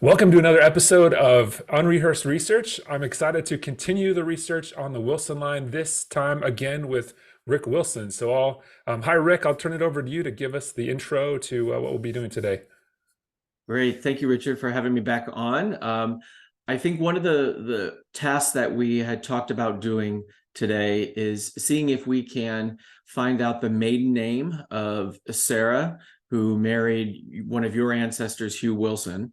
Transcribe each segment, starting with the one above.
Welcome to another episode of Unrehearsed Research. I'm excited to continue the research on the Willson line, this time again with Rick Willson. Hi, Rick. I'll turn it over to you to give us the intro to what we'll be doing today. Great. Thank you, Richard, for having me back on. I think one of the tasks that we had talked about doing today is seeing if we can find out the maiden name of Sarah, who married one of your ancestors, Hugh Wilson.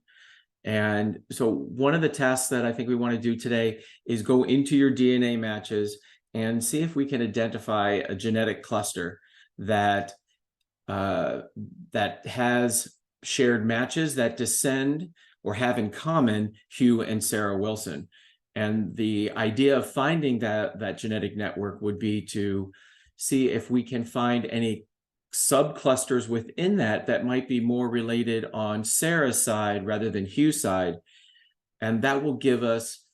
And so one of the tasks that I think we want to do today is go into your DNA matches and see if we can identify a genetic cluster that that has shared matches that descend or have in common Hugh and Sarah Willson. And the idea of finding that genetic network would be to see if we can find any subclusters within that might be more related on Sarah's side rather than Hugh's side. And that will give us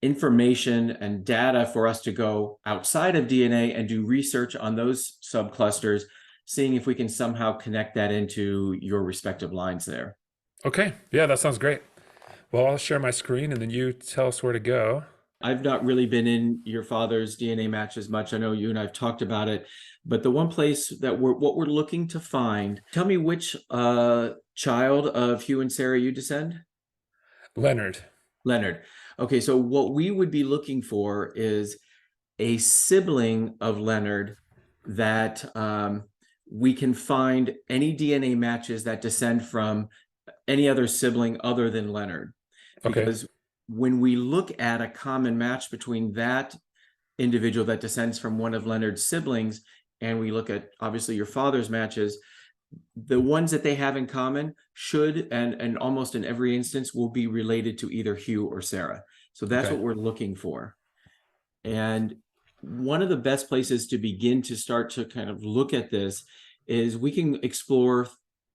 information and data for us to go outside of DNA and do research on those subclusters, seeing if we can somehow connect that into your respective lines there. Okay. Yeah, that sounds great. Well, I'll share my screen and then you tell us where to go. I've not really been in your father's DNA match as much. I know you and I've talked about it, but the one place that what we're looking to find, tell me which child of Hugh and Sarah you descend? Leonard. Leonard. Okay, so what we would be looking for is a sibling of Leonard that we can find any DNA matches that descend from any other sibling other than Leonard. Because when we look at a common match between that individual that descends from one of Leonard's siblings, and we look at obviously your father's matches, the ones that they have in common should, and almost in every instance, will be related to either Hugh or Sarah. So that's what we're looking for. And one of the best places to begin to start to kind of look at this is we can explore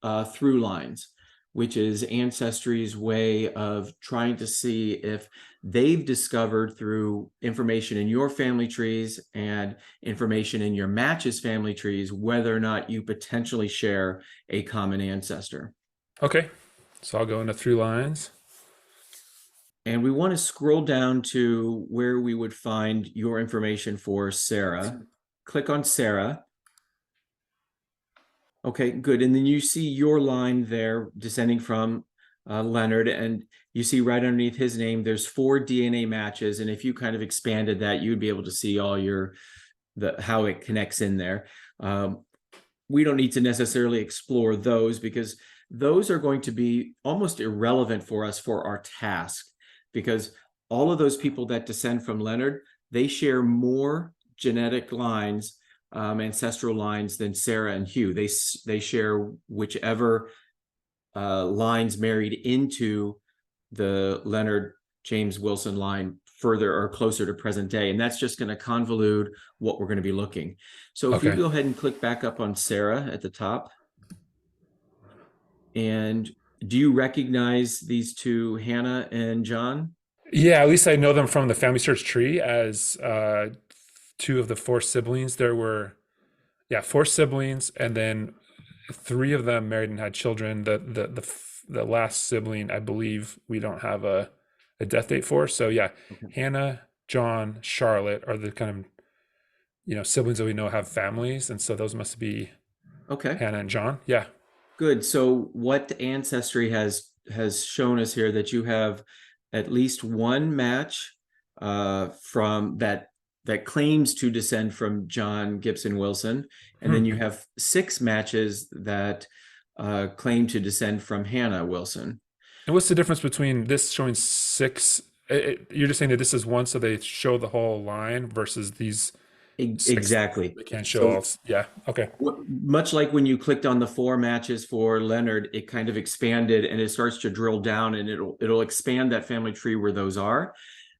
ThruLines, which is Ancestry's way of trying to see if they've discovered through information in your family trees and information in your matches family trees, whether or not you potentially share a common ancestor. Okay. So I'll go into ThruLines. And we want to scroll down to where we would find your information for Sarah. Click on Sarah. Okay, good. And then you see your line there descending from Leonard, and you see right underneath his name, there's 4 DNA matches. And if you kind of expanded that, you'd be able to see all how it connects in there. We don't need to necessarily explore those because those are going to be almost irrelevant for us for our task, because all of those people that descend from Leonard, they share more genetic lines, ancestral lines, than Sarah and Hugh. They share whichever lines married into the Leonard James Willson line further or closer to present day. And that's just going to convolute what we're going to be looking. So if you go ahead and click back up on Sarah at the top. And do you recognize these two, Hannah and John? Yeah, at least I know them from the family search tree as 2 of the 4 siblings. There were, 4 siblings, and then 3 of them married and had children. The last sibling, I believe, we don't have a death date for. So Hannah, John, Charlotte are the kind of siblings that we know have families, and so those must be Hannah and John. Yeah. Good. So what Ancestry has shown us here that you have at least one match from that claims to descend from John Gibson Willson, and then you have 6 matches that claim to descend from Hannah Willson. And what's the difference between this showing 6? You're just saying that this is one, so they show the whole line, versus these 6, exactly. they can't show all. Yeah. Okay. Much like when you clicked on the 4 matches for Leonard, it kind of expanded and it starts to drill down, and it'll expand that family tree where those are.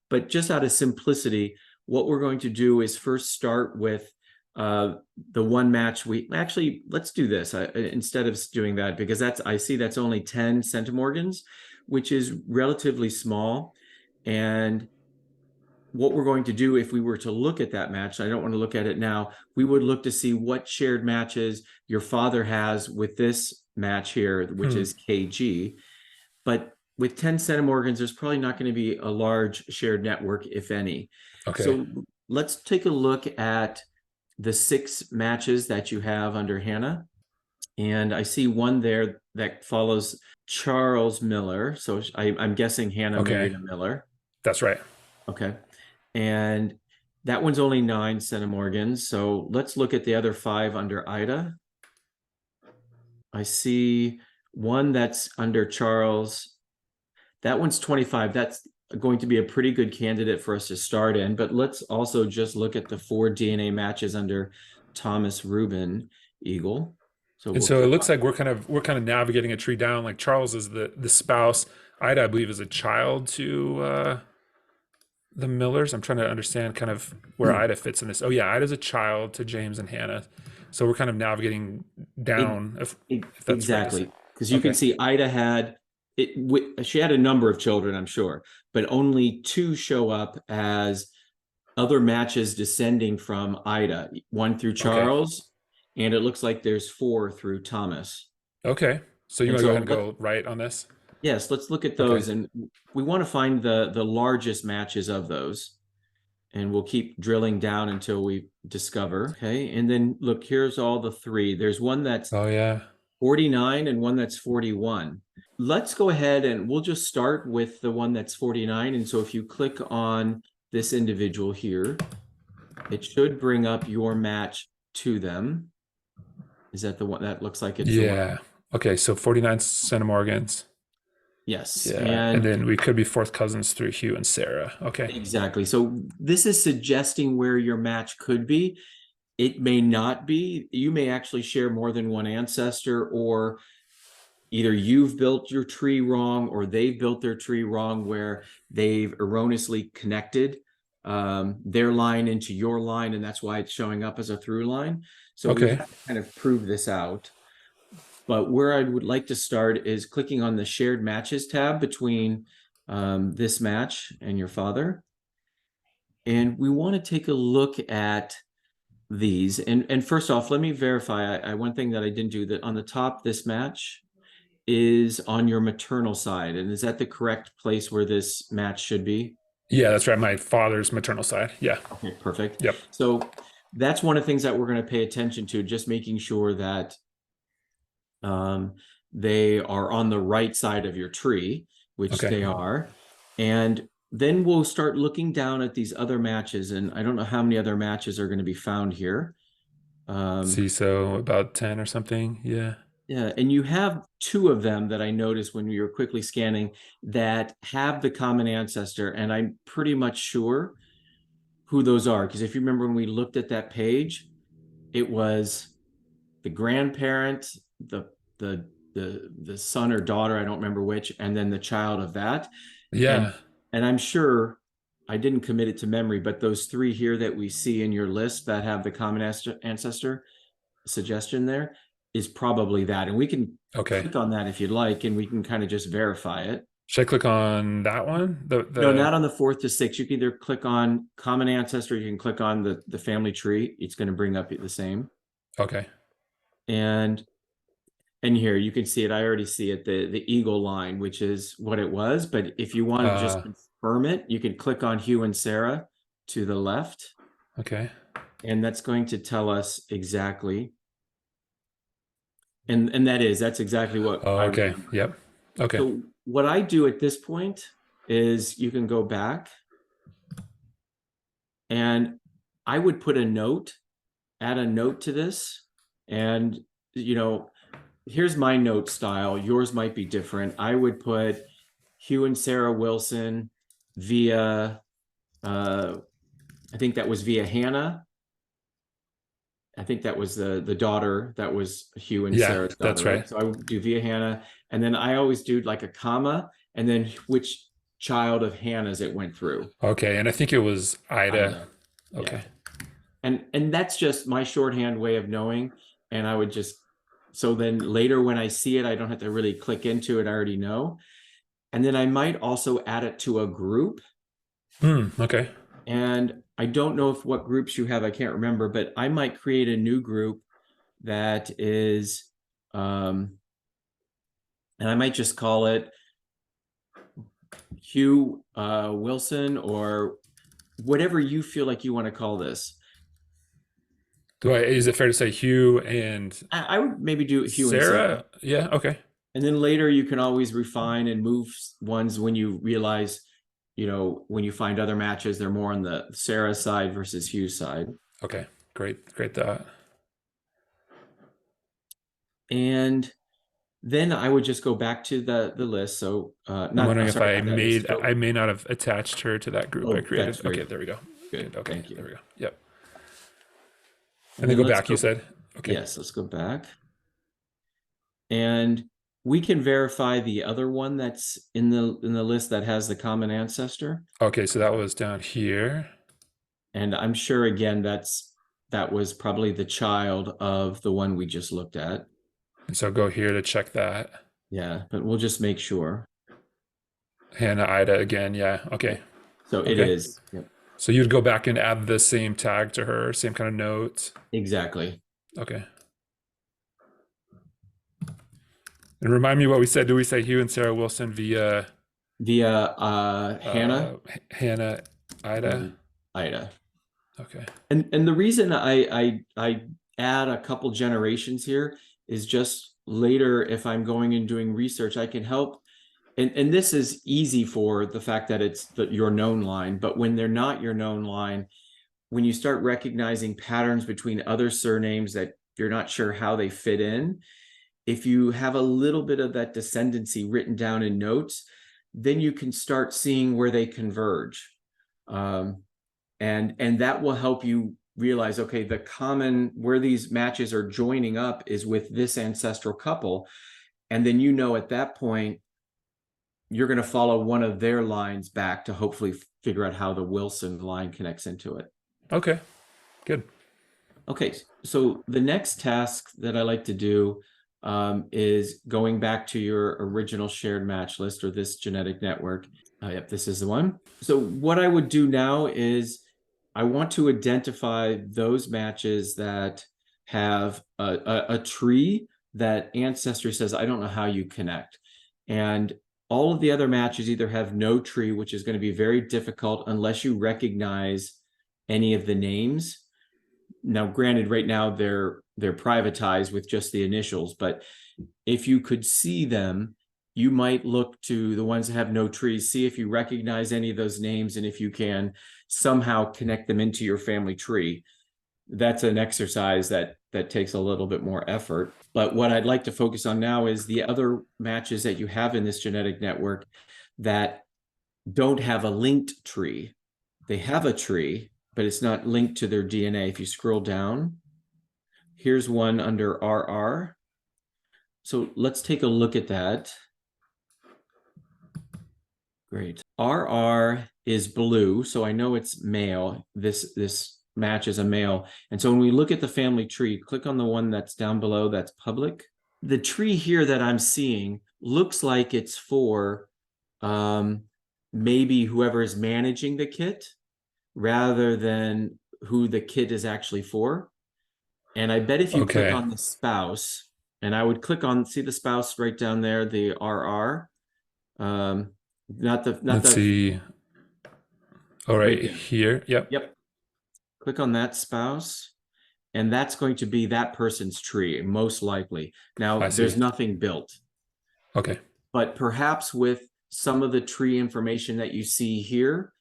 But just out of simplicity, what we're going to do is first start with the one match. Let's do this instead of doing that, because I see that's only 10 centimorgans, which is relatively small. And what we're going to do, if we were to look at that match, I don't want to look at it now, we would look to see what shared matches your father has with this match here, which is KG. but with 10 centimorgans, there's probably not going to be a large shared network, if any. Okay. So let's take a look at the 6 matches that you have under Hannah. And I see one there that follows Charles Miller. So I'm guessing Hannah Okay. married a Miller. That's right. Okay. And that one's only 9 centimorgans. So let's look at the other 5 under Ida. I see one that's under Charles. That one's 25. That's going to be a pretty good candidate for us to start in. But let's also just look at the 4 DNA matches under Thomas Reuben Eagle. So And we'll so it click looks on. like we're kind of navigating a tree down. Like Charles is the spouse. Ida, I believe, is a child to the Millers. I'm trying to understand kind of where Ida fits in this. Oh yeah, Ida's a child to James and Hannah. So we're kind of navigating down, if that's right to say. Exactly, because you can Okay. see Ida had it. She had a number of children, I'm sure, but only 2 show up as other matches descending from Ida. One through Okay. Charles, and it looks like there's 4 through Thomas. Okay. So you And want to go so ahead and go right on this? yes, let's look at Okay. those, and we want to find the largest matches of those. And we'll keep drilling down until we discover. Okay. And then look, here's all the 3. There's one that's Oh yeah. 49 and one that's 41. Let's go ahead and we'll just start with the one that's 49. And so if you click on this individual here, it should bring up your match to them. Is that the one that looks like it's the one? Yeah. Okay. So 49 centimorgans. Yes. Yeah. And And then we could be fourth cousins through Hugh and Sarah. Okay. exactly. So this is suggesting where your match could be. It may not be. You may actually share more than one ancestor, or either you've built your tree wrong or they've built their tree wrong where they've erroneously connected their line into your line, and that's why it's showing up as a through line. So we Okay. have to kind of prove this out. But where I would like to start is clicking on the shared matches tab between this match and your father. And we want to take a look at these. And first off, let me verify. One thing that I didn't do, that on the top, this match is on your maternal side. And is that the correct place where this match should be? Yeah, that's right. My father's maternal side. Yeah. Okay, perfect. Yep. So that's one of the things that we're going to pay attention to, just making sure that they are on the right side of your tree, which Okay. they are. And then we'll start looking down at these other matches. And I don't know how many other matches are going to be found here. See, so about 10 or something. Yeah. Yeah, and you have 2 of them that I noticed when we were quickly scanning that have the common ancestor, and I'm pretty much sure who those are. Because if you remember when we looked at that page, it was the grandparent, the son or daughter, I don't remember which, and then the child of that. And Yeah. and I'm sure I didn't commit it to memory, but those 3 here that we see in your list that have the common ancestor suggestion there is probably that. And we can Okay. click on that if you'd like, and we can kind of just verify it. Should I click on that one? No, not on the 4th to 6th. You can either click on common ancestor, you can click on the family tree. It's going to bring up the same. Okay. And here you can see it. I already see it, the eagle line, which is what it was. But if you want to just confirm it, you can click on Hugh and Sarah to the left. Okay. And that's going to tell us exactly. And that's exactly what Oh, I okay. remember. Yep. Okay. So what I do at this point is you can go back, and I would put a note, add a note to this. And, here's my note style. Yours might be different. I would put Hugh and Sarah Willson via, I think that was via Hannah. I think that was the daughter. That was Hugh and Yeah, Sarah's daughter, that's right. right? So I would do via Hannah, and then I always do like a comma, and then which child of Hannah's it went through. Okay. And I think it was Ida. Yeah. Okay. And that's just my shorthand way of knowing. And I would just, so then later when I see it, I don't have to really click into it. I already know. And then I might also add it to a group. Okay. And I don't know what groups you have. I can't remember, but I might create a new group that is, and I might just call it Hugh Wilson, or whatever you feel like you want to call this. Is it fair to say Hugh and I would maybe do Hugh and Sarah. Sarah? Yeah, okay. And then later you can always refine and move ones when you realize, when you find other matches, they're more on the Sarah side versus Hugh side. Okay. Great thought. And then I would just go back to the list. So I'm not wondering if sorry, not that list. I may not have attached her to that group I Oh, that's created. very Okay, there we go. good. Okay, Thank there you. we go. Yep. And And then then go let's back, you go. said? Okay. Yes, let's go back. And we can verify the other one that's in the list that has the common ancestor. Okay, so that was down here. And I'm sure again that was probably the child of the one we just looked at. And so go here to check that. Yeah, but we'll just make sure. Hannah, Ida again. Yeah. Okay. So it Okay. is. Yep, So you'd go back and add the same tag to her, same kind of notes. exactly. Okay. And remind me what we said. Do we say Hugh and Sarah Willson via Hannah Hannah, Ida? and Ida. Okay. And the reason I add a couple generations here is just later, if I'm going and doing research, I can help. And this is easy for the fact that it's your known line, but when they're not your known line, when you start recognizing patterns between other surnames that you're not sure how they fit in, if you have a little bit of that descendancy written down in notes, then you can start seeing where they converge. And that will help you realize, okay, the common where these matches are joining up is with this ancestral couple. And then at that point, you're going to follow one of their lines back to hopefully figure out how the Willson line connects into it. Okay. Good. Okay, so the next task that I like to do is going back to your original shared match list, or this genetic network. Yep, this is the one. So what I would do now is I want to identify those matches that have a tree that Ancestry says, I don't know how you connect. And all of the other matches either have no tree, which is going to be very difficult unless you recognize any of the names. Now, granted, right now they're privatized with just the initials, but if you could see them, you might look to the ones that have no trees, see if you recognize any of those names, and if you can somehow connect them into your family tree. That's an exercise that takes a little bit more effort. But what I'd like to focus on now is the other matches that you have in this genetic network that don't have a linked tree. They have a tree, but it's not linked to their DNA. If you scroll down, here's one under RR. So let's take a look at that. Great. RR is blue, so I know it's male. This match is a male. And so when we look at the family tree, click on the one that's down below, that's public. The tree here that I'm seeing looks like it's for maybe whoever is managing the kit rather than who the kit is actually for. And I bet if you click on the spouse, and I would click on, see the spouse right down there, the RR. Let's see. All right, here. Yep. Yep. Click on that spouse, and that's going to be that person's tree, most likely. Now, there's nothing built. Okay. But perhaps with some of the tree information that you see here,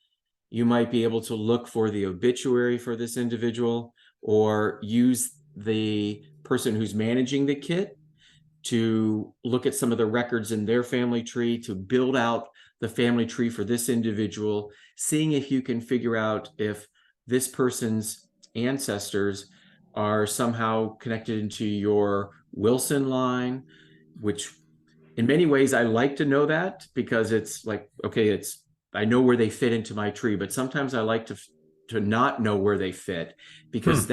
you might be able to look for the obituary for this individual, or use the person who's managing the kit to look at some of the records in their family tree to build out the family tree for this individual, seeing if you can figure out if this person's ancestors are somehow connected into your Willson line, which in many ways I like to know that, because it's like, okay, I know where they fit into my tree, but sometimes I like to not know where they fit, because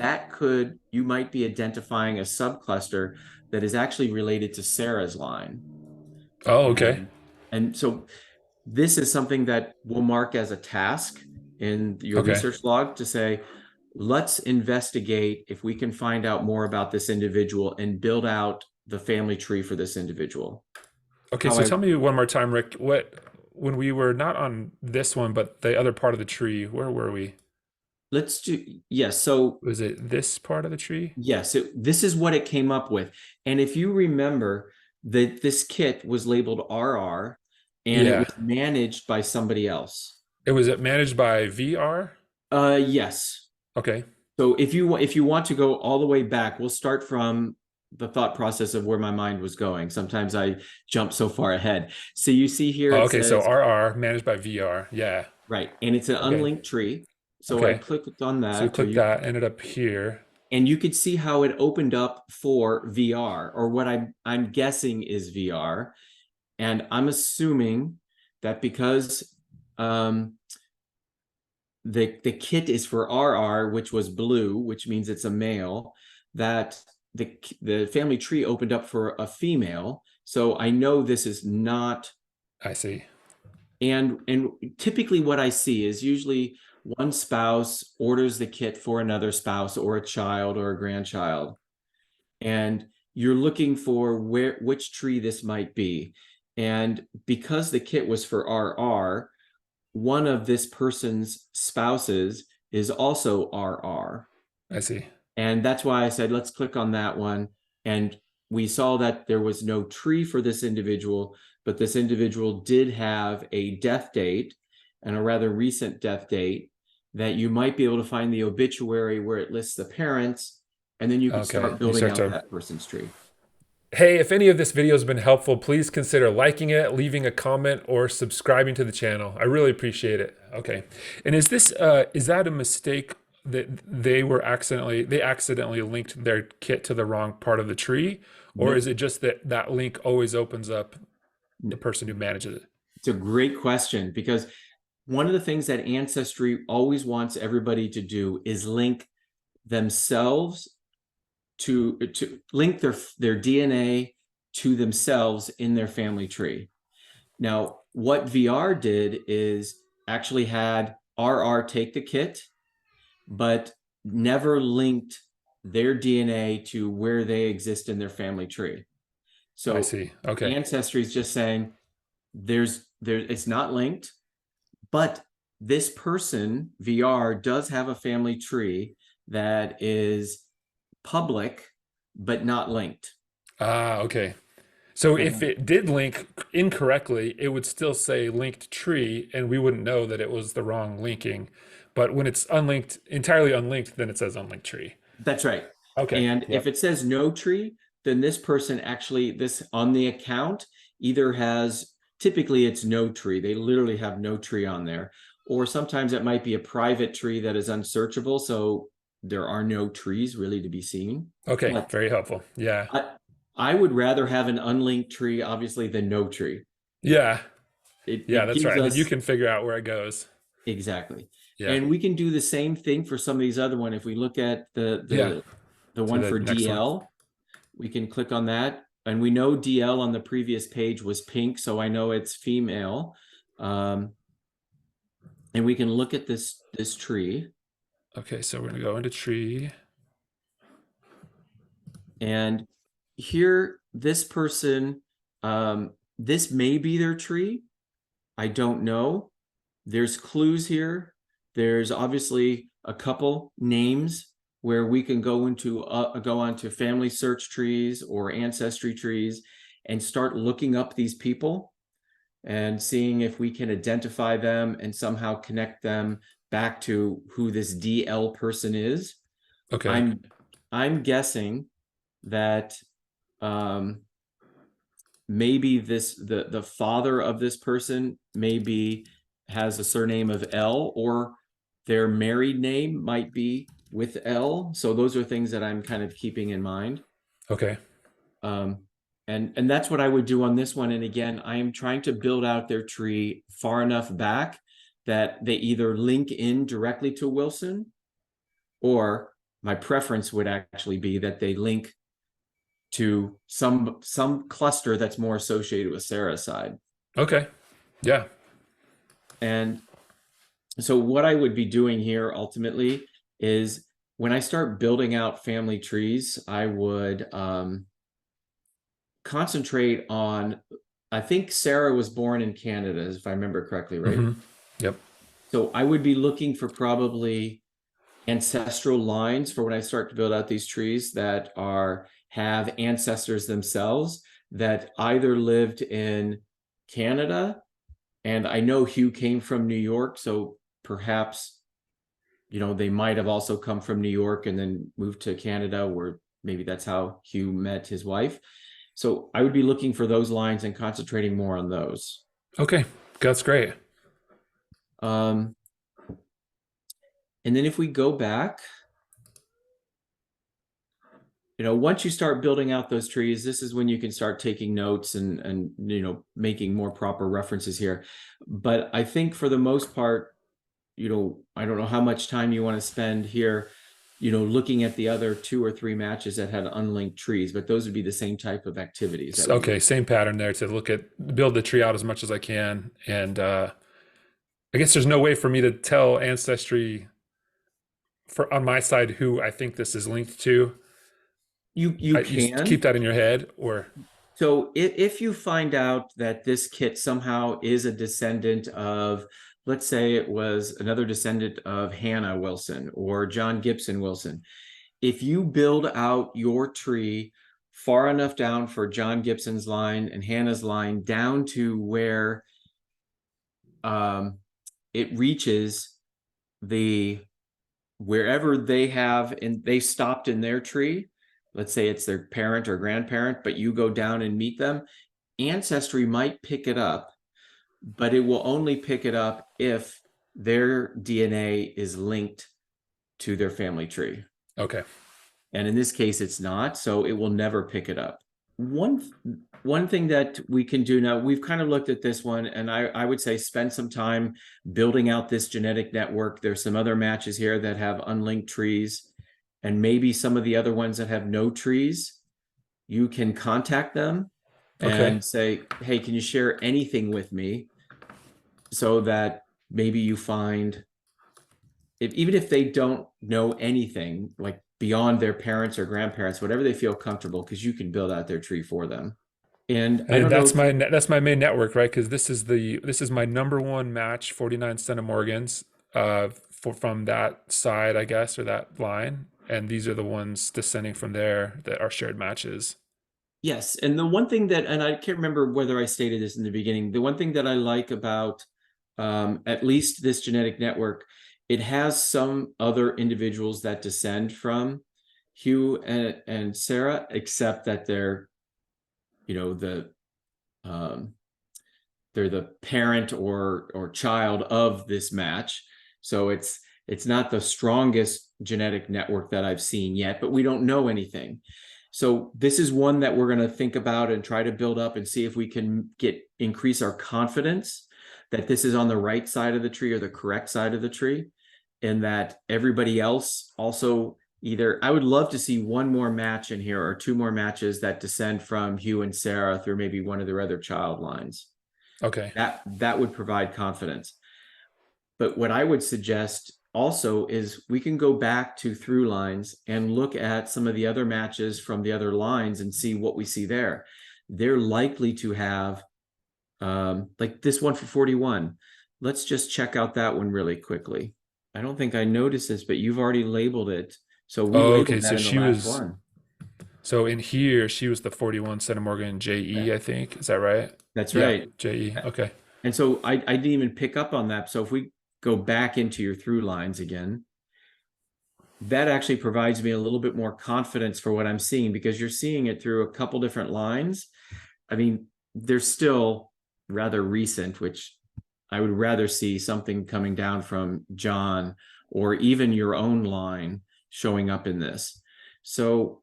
you might be identifying a subcluster that is actually related to Sarah's line. Oh, okay. And so this is something that we'll mark as a task in your research log to say, let's investigate if we can find out more about this individual and build out the family tree for this individual. Okay, so tell me one more time, Rick, when we were not on this one, but the other part of the tree, where were we? Let's do, yes. So Was it this part of the tree? yes, this is what it came up with. And if you remember that this kit was labeled RR and it Yeah. was managed by somebody else. It was it managed by VR? Yes. Okay. So if you want to go all the way back, we'll start from the thought process of where my mind was going. Sometimes I jump so far ahead. So you see here Oh, it okay. So says, RR managed by VR. Yeah. right, and it's an Okay. unlinked tree. So I Okay. clicked on So we that, clicked that, ended up here. and you could see how it opened up for VR, or what I'm guessing is VR. And I'm assuming that because the kit is for RR, which was blue, which means it's a male, that the family tree opened up for a female. So I know this is not. I see. And typically what I see is usually one spouse orders the kit for another spouse or a child or a grandchild, and you're looking for which tree this might be. And because the kit was for RR, one of this person's spouses is also RR. I see. And that's why I said, let's click on that one. And we saw that there was no tree for this individual, but this individual did have a death date, and a rather recent death date, that you might be able to find the obituary where it lists the parents, and then you could Okay. start You building start out to. that person's tree. Hey, if any of this video has been helpful, please consider liking it, leaving a comment, or subscribing to the channel. I really appreciate it. Okay. And is that a mistake that they accidentally linked their kit to the wrong part of the tree? Or is Nope. it just that that link always opens up the person who manages it? It's a great question, because one of the things that Ancestry always wants everybody to do is link themselves to link their DNA to themselves in their family tree. Now, what VR did is actually had RR take the kit, but never linked their DNA to where they exist in their family tree. I So see. Okay. Ancestry is just saying it's not linked, but this person, VR, does have a family tree that is public but not linked. Ah, okay. So if And it did link incorrectly, it would still say linked tree, and we wouldn't know that it was the wrong linking. But when it's unlinked, entirely unlinked, then it says unlinked tree. that's right. Okay. And if Yep. it says no tree, then this person actually, this on the account, either has, typically it's no tree. They literally have no tree on there. Or sometimes it might be a private tree that is unsearchable. So there are no trees really to be seen. Okay. But Very helpful. Yeah. I would rather have an unlinked tree, obviously, than no tree. Yeah. Yeah, It that's gives right. And then you us. can figure out where it goes. Exactly. Yeah. And we can do the same thing for some of these other one. If we look at Yeah. the To one the for next one. DL, we can click on that. And we know DL on the previous page was pink, so I know it's female. And we can look at this tree. Okay, so we're gonna go into tree. And here, this person, this may be their tree. I don't know. There's clues here. There's obviously a couple names where we can go onto family search trees or ancestry trees and start looking up these people and seeing if we can identify them and somehow connect them back to who this DL person is. Okay. I'm guessing that um, maybe the father of this person maybe has a surname of L, or their married name might be with L. So those are things that I'm kind of keeping in mind. Okay. Um, and that's what I would do on this one. And again, I am trying to build out their tree far enough back that they either link in directly to Willson, or my preference would actually be that they link to some cluster that's more associated with Sarah's side. Okay. Yeah. And so what I would be doing here ultimately is, when I start building out family trees, I would concentrate on I think Sarah was born in Canada, if I remember correctly, right? Yep. So I would be looking for probably ancestral lines for when I start to build out these trees that are have ancestors themselves that either lived in Canada, and I know Hugh came from New York, so perhaps they might have also come from New York and then moved to Canada, where maybe that's how Hugh met his wife. So I would be looking for those lines and concentrating more on those. Okay, that's great. Um, and then if we go back, once you start building out those trees, this is when you can start taking notes and making more proper references here. But I think for the most part, I don't know how much time you want to spend here, looking at the other 2 or 3 matches that had unlinked trees, but those would be the same type of activities that we Okay, would. same pattern there to build the tree out as much as I can. And I guess there's no way for me to tell Ancestry for on my side who I think this is linked to. You You keep can. that in your head, or So if you find out that this kit somehow is a descendant of, let's say it was another descendant of Hannah Wilson or John Gibson Wilson, if you build out your tree far enough down for John Gibson's line and Hannah's line down to where it reaches the wherever they have and they stopped in their tree, let's say it's their parent or grandparent, but you go down and meet them, Ancestry might pick it up, but it will only pick it up if their DNA is linked to their family tree. okay, And in this case, it's not, so it will never pick it up. One thing that we can do now, we've kind of looked at this one, and I would say spend some time building out this genetic network. There's some other matches here that have unlinked trees, and maybe some of the other ones that have no trees. You can contact them okay. and say, hey, can you share anything with me, so that maybe you find, even if they don't know anything, like beyond their parents or grandparents, whatever they feel comfortable, because you can build out their tree for them. And I And don't know if that's my main network, right? Because this is my number one match, 49 centimorgans, from that side, I guess, or that line. And these are the ones descending from there that are shared matches. yes. And the one thing that, and I can't remember whether I stated this in the beginning, the one thing that I like about at least this genetic network, it has some other individuals that descend from Hugh and Sarah, except that you know, the um, they're the parent or child of this match. So it's not the strongest genetic network that I've seen yet, but we don't know anything. So this is one that we're going to think about and try to build up and see if we can increase our confidence that this is on the right side of the tree or the correct side of the tree, and that everybody else also either, I would love to see one more match in here or 2 more matches that descend from Hugh and Sarah through maybe one of their other child lines. Okay. That would provide confidence. But what I would suggest also is we can go back to ThruLines and look at some of the other matches from the other lines and see what we see there. They're likely to have, like this one for 41. Let's just check out that one really quickly. I don't think I noticed this, but you've already labeled it. So we Oh, okay. labeled that So in the she last was one. so in here she was the 41 centimorgan Yeah, JE, I think. Is that right? that's Yeah, right. JE. Okay. And so I didn't even pick up on that. So if we go back into your ThruLines again, that actually provides me a little bit more confidence for what I'm seeing, because you're seeing it through a couple different lines. I mean, they're still rather recent, which I would rather see something coming down from John or even your own line showing up in this. So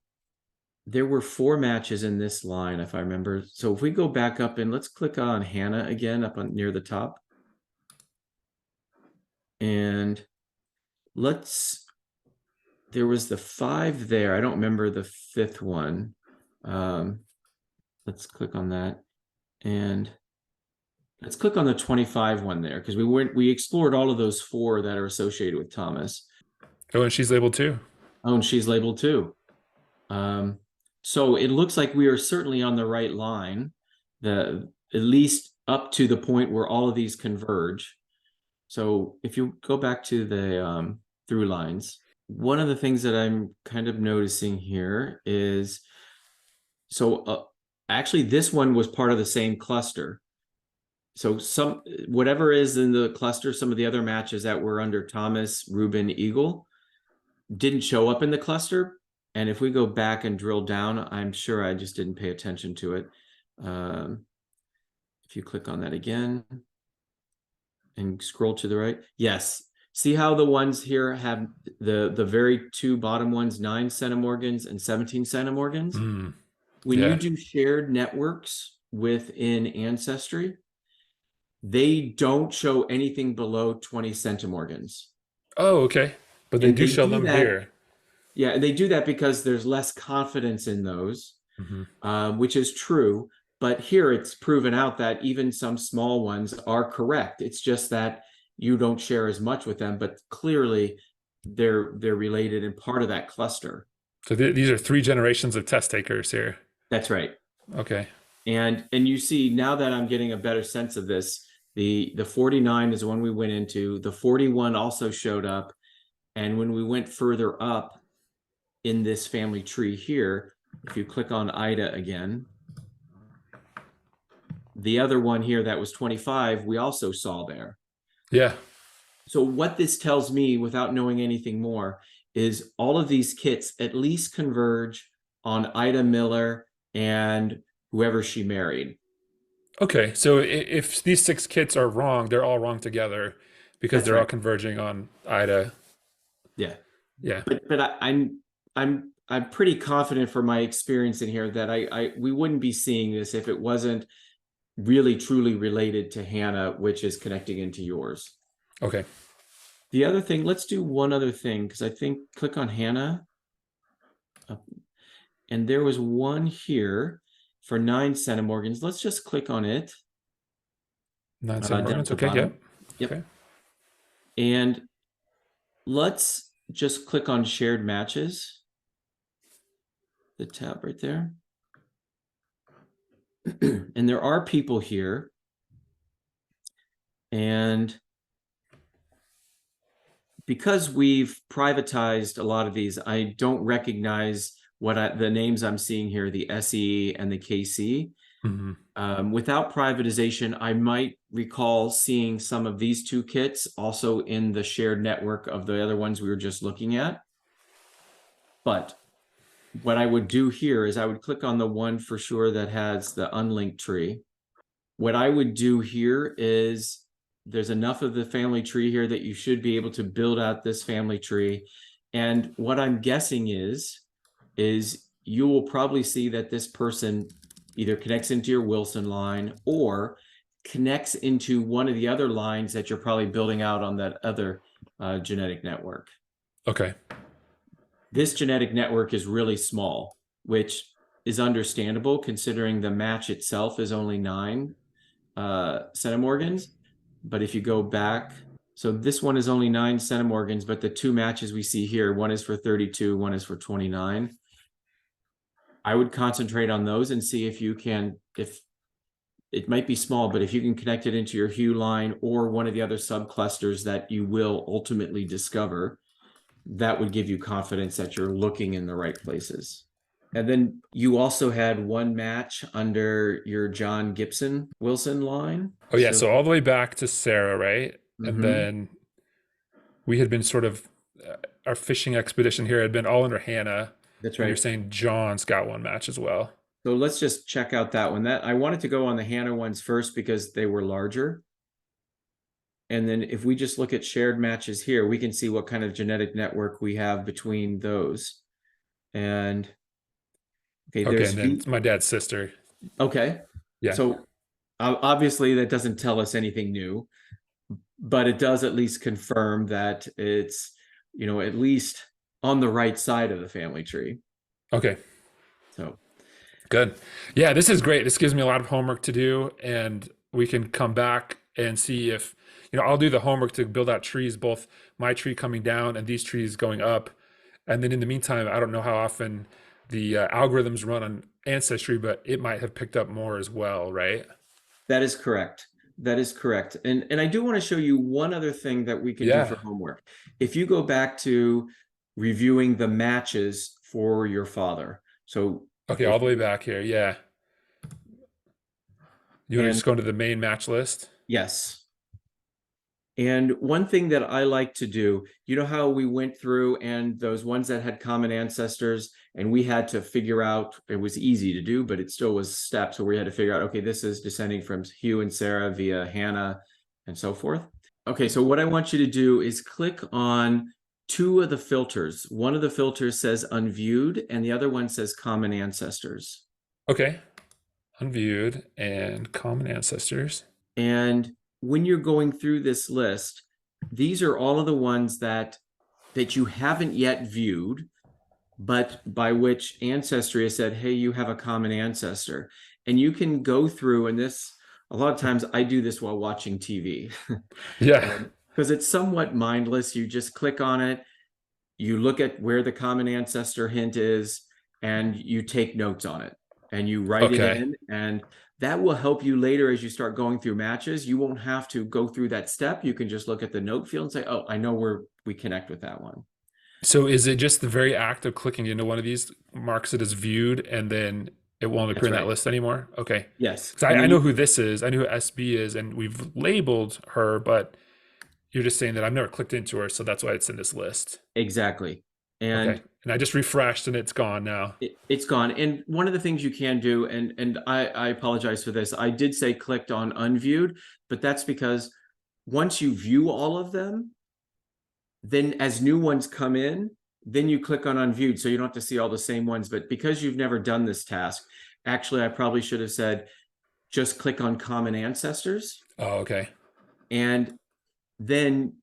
there were 4 matches in this line, if I remember. So if we go back up and let's click on Hannah again up on near the top. And let's, there was the 5 there. I don't remember the 5th one. Let's click on that. And let's click on the 25 one there, because we explored all of those 4 that are associated with Thomas. Oh, and she's labeled too. Oh, and she's labeled too. So it looks like we are certainly on the right line. at least up to the point where all of these converge. So if you go back to the through lines, one of the things that I'm kind of noticing here is, actually this one was part of the same cluster. So whatever is in the cluster, some of the other matches that were under Thomas, Reuben, Eagle didn't show up in the cluster. And if we go back and drill down, I'm sure I just didn't pay attention to it. If you click on that again and scroll to the right, yes. See how the ones here have the very two bottom ones, 9 centimorgans and 17 centimorgans? When you Yeah. do shared networks within Ancestry, they don't show anything below 20 centimorgans. Oh, okay. But they And do they show do them that, here. yeah, they do that because there's less confidence in those, which is true. But here it's proven out that even some small ones are correct. It's just that you don't share as much with them, but clearly they're related and part of that cluster. So these are 3 generations of test takers here. That's right. Okay. And you see now that I'm getting a better sense of this, the 49 is the one we went into. The 41 also showed up. And when we went further up in this family tree here, if you click on Ida again, the other one here that was 25, we also saw there. Yeah. So what this tells me, without knowing anything more, is all of these kits at least converge on Ida Miller and whoever she married. Okay. So if these 6 kits are wrong, they're all wrong together because That's they're all right. converging on Ida. Yeah. Yeah. But I'm pretty confident from my experience in here that we wouldn't be seeing this if it wasn't really truly related to Hannah, which is connecting into yours. Okay. The other thing, let's do one other thing, because I think click on Hannah. And there was one here for 9 centimorgans. Let's just click on it. 9 Down at centimorgans. the Okay. bottom. Yep. Yep. Okay. And let's just click on shared matches. The tab right there. And there are people here. And because we've privatized a lot of these, I don't recognize the names I'm seeing here, the SE and the KC. Without privatization, I might recall seeing some of these 2 kits also in the shared network of the other ones we were just looking at. But what I would do here is I would click on the one for sure that has the unlinked tree. What I would do here is there's enough of the family tree here that you should be able to build out this family tree. And what I'm guessing is you will probably see that this person either connects into your Willson line or connects into one of the other lines that you're probably building out on that other genetic network. Okay. This genetic network is really small, which is understandable considering the match itself is only 9 centimorgans. But if you go back, so this one is only 9 centimorgans, but the 2 matches we see here, one is for 32, one is for 29. I would concentrate on those and see if you can, if it might be small, but if you can connect it into your Hugh line or one of the other subclusters that you will ultimately discover, that would give you confidence that you're looking in the right places. And then you also had one match under your John Gibson Willson line. Oh yeah. So all the way back to Sarah, right? And Mhm. then we had been sort of our fishing expedition here had been all under Hannah. That's And you're right. saying John's got one match as well. So let's just check out that one. That I wanted to go on the Hannah ones first because they were larger. And then if we just look at shared matches here, we can see what kind of genetic network we have between those. And okay, Okay. there's And then it's my dad's sister. okay. Yeah. So obviously that doesn't tell us anything new, but it does at least confirm that it's, at least on the right side of the family tree. Okay. So Good. Yeah, this is great. This gives me a lot of homework to do, and we can come back and see if, I'll do the homework to build out trees, both my tree coming down and these trees going up. And then in the meantime, I don't know how often the algorithms run on Ancestry, but it might have picked up more as well, right? That is correct. That is correct. And I do want to show you one other thing that we can do Yeah. for homework. If you go back to reviewing the matches for your father. So Okay, all if the way you, back here. Yeah. You want to and just go into the main match list? yes. And one thing that I like to do, you know how we went through and those ones that had common ancestors, and we had to figure out, it was easy to do, but it still was steps where we had to figure out, okay, this is descending from Hugh and Sarah via Hannah and so forth. Okay, so what I want you to do is click on two of the filters. One of the filters says unviewed and the other one says common ancestors. Okay. Unviewed and common ancestors. And when you're going through this list, these are all of the ones that you haven't yet viewed, but by which Ancestry has said, hey, you have a common ancestor. And you can go through, and this, a lot of times I do this while watching TV. Yeah. And because it's somewhat mindless, you just click on it, you look at where the common ancestor hint is, and you take notes on it and you write it Okay. in. And that will help you later as you start going through matches. You won't have to go through that step. You can just look at the note field and say, oh, I know where we connect with that one. So is it just the very act of clicking into one of these marks it as viewed and then it won't appear That's in that right. list anymore? Okay. Yes. So And I then know you who this is. I know who SB is, and we've labeled her, but you're just saying that I've never clicked into her, so that's why it's in this list. exactly. Okay. And And I just refreshed and it's gone now. it's gone. And one of the things you can do, and I apologize for this, I did say clicked on unviewed, but that's because once you view all of them, then as new ones come in, then you click on unviewed. So you don't have to see all the same ones. But because you've never done this task, actually, I probably should have said, just click on common ancestors. Oh, okay. And then,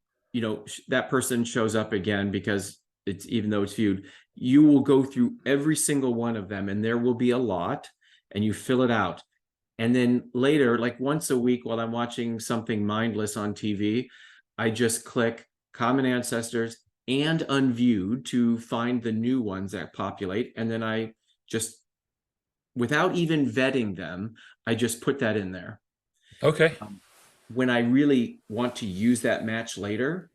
that person shows up again because it's, even though it's viewed, you will go through every single one of them and there will be a lot and you fill it out. And then later, like once a week while I'm watching something mindless on TV, I just click common ancestors and unviewed to find the new ones that populate. And then I just, without even vetting them, I just put that in there. Okay. When I really want to use that match later,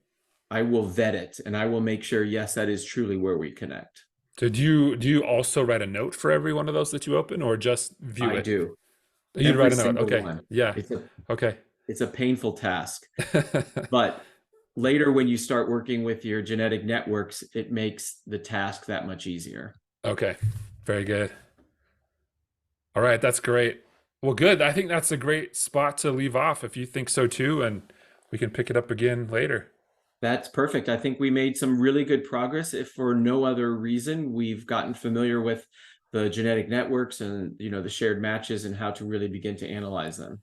I will vet it and I will make sure, yes, that is truly where we connect. So do you also write a note for every one of those that you open or just view I it? do. You'd Every write a note. single Okay. one. Yeah. It's a Okay. it's a painful task. But later when you start working with your genetic networks, it makes the task that much easier. Okay. Very good. All right, that's great. Well, good. I think that's a great spot to leave off if you think so too, and we can pick it up again later. That's perfect. I think we made some really good progress. If for no other reason, we've gotten familiar with the genetic networks and the shared matches and how to really begin to analyze them.